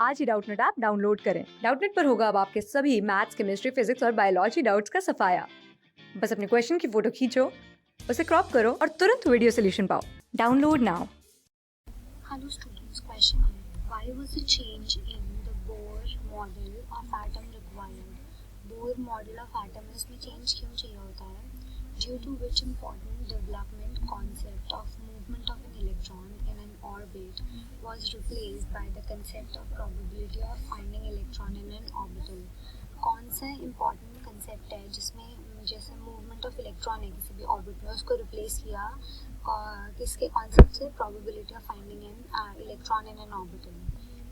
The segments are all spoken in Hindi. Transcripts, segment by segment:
आज ही डाउटनेट ऐप डाउनलोड करें। डाउटनेट पर होगा अब आपके सभी मैथ्स, केमिस्ट्री, फिजिक्स और बायोलॉजी डाउट्स का सफाया। बस अपने क्वेश्चन की फोटो खींचो, उसे क्रॉप करो और तुरंत वीडियो सोल्यूशन पाओ। Download now. Hello students, question है, why was a change in the Bohr model of atom required? Bohr model of atom में इसमें change क्यों चाहिए होता है? Due to which important development concept of movement of an electron in an orbit was replaced by the concept of probability of finding electron in an orbital? कौन सा important concept है जिसमें जैसे movement of electron है किसी भी orbit में, उसको replace किया किसके कॉन्सेप्ट से? Probability of finding an electron in an orbital.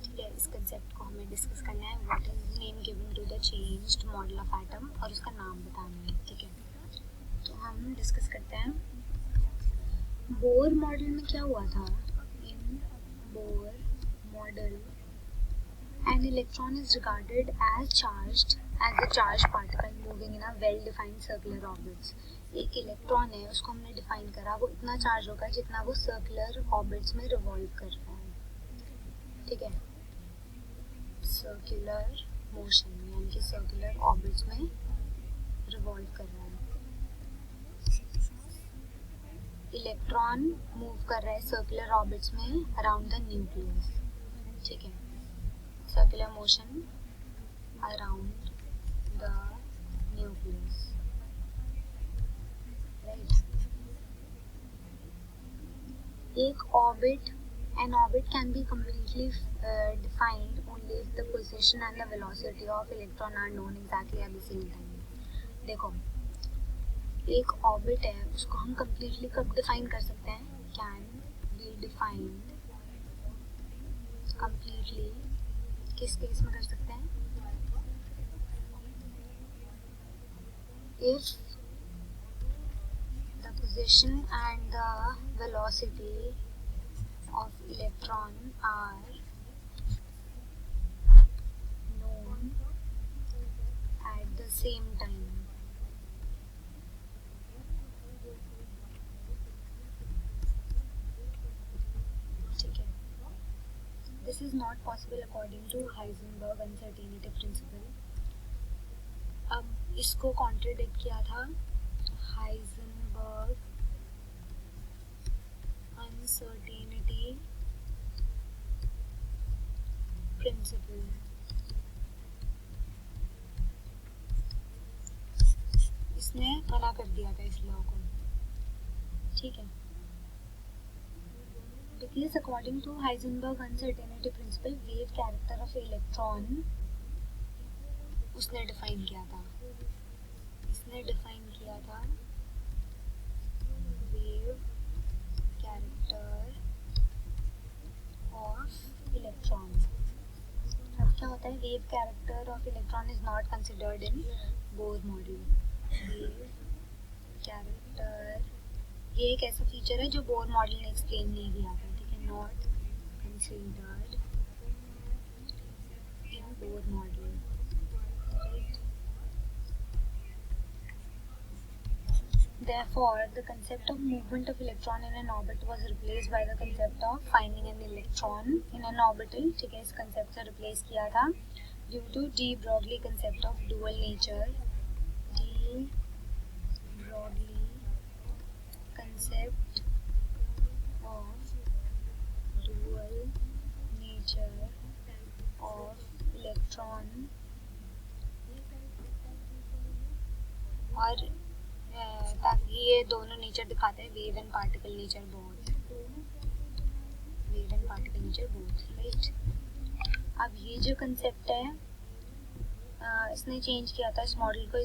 ठीक है, इस कंसेप्ट को हमें डिस्कस करना है। What is name given to the changed model of atom और उसका नाम बताना है। ठीक है, तो हम डिस्कस करते हैं। बोर मॉडल में क्या हुआ था? In Bohr model an electron is regarded as a charged particle moving in a well defined circular orbits. एक इलेक्ट्रॉन है, उसको हमने डिफाइन करा, वो इतना चार्ज होगा जितना वो सर्कुलर ऑर्बिट्स में रिवॉल्व कर रहा है। ठीक है, सर्कुलर मोशन यानी कि सर्कुलर ऑर्बिट्स में रिवॉल्व कर रहा है। इलेक्ट्रॉन मूव कर रहा है सर्कुलर ऑर्बिट्स में अराउंड द न्यूक्लियस। ठीक है, circular motion around the nucleus, right? एक orbit, an orbit can be completely defined only if the position and the velocity of electron are known exactly at the same time. देखो, एक orbit है, उसको हम completely कब define कर सकते हैं? Can be defined completely किस केस में कर सकते हैं? If the position and the velocity of electron are known at the same time. ठीक है, this is not possible according to Heisenberg uncertainty principle. अब इसको कॉन्ट्रडिक्ट किया था हाइजेनबर्ग अनसर्टेनिटी प्रिंसिपल। इसने मना कर दिया था इस लॉ को। ठीक है, because according to Heisenberg uncertainty principle, wave character of electron उसने डिफाइन किया था। इसने डिफाइन किया था वेव कैरेक्टर ऑफ इलेक्ट्रॉन। अब क्या होता है? Wave character of electron is not considered in Bohr model. Wave character ये एक ऐसा फीचर है जो बोर मॉडल ने एक्सप्लेन नहीं किया था। ठीक है, not considered in Bohr model. Therefore, the concept of movement of electron in an orbit was replaced by the concept of finding an electron in an orbital. ठीक है, इस concept से replace किया था due to de Broglie concept of dual nature. De Broglie concept of dual nature of electron और ताकि ये दोनों नेचर दिखाते हैं, wave and particle nature both, wave and particle nature both, right. अब ये जो कंसेप्ट है इसने चेंज किया था इस मॉडल को,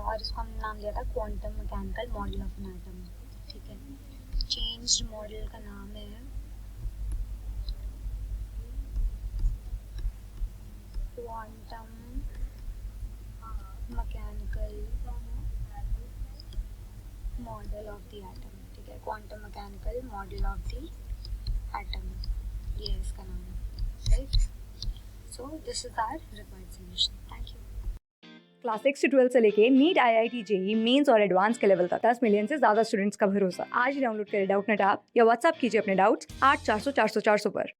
और इसको हमने नाम दिया था quantum mechanical model of an atom. ठीक है, चेंज्ड मॉडल का नाम है quantum mechanical model of the atom. ठीक है, quantum mechanical model of the atom, ये इसका नाम है, right. So this is our required solution. Thank you. Class 6 से 12 से लेके नीट, IIT, JEE मेंस और एडवांस के लेवल तक 10 मिलियन से ज्यादा स्टूडेंट्स का भरोसा। आज ही डाउनलोड करें डाउटनेट ऐप या व्हाट्सएप कीजिए अपने डाउट्स 8400 400 400 पर।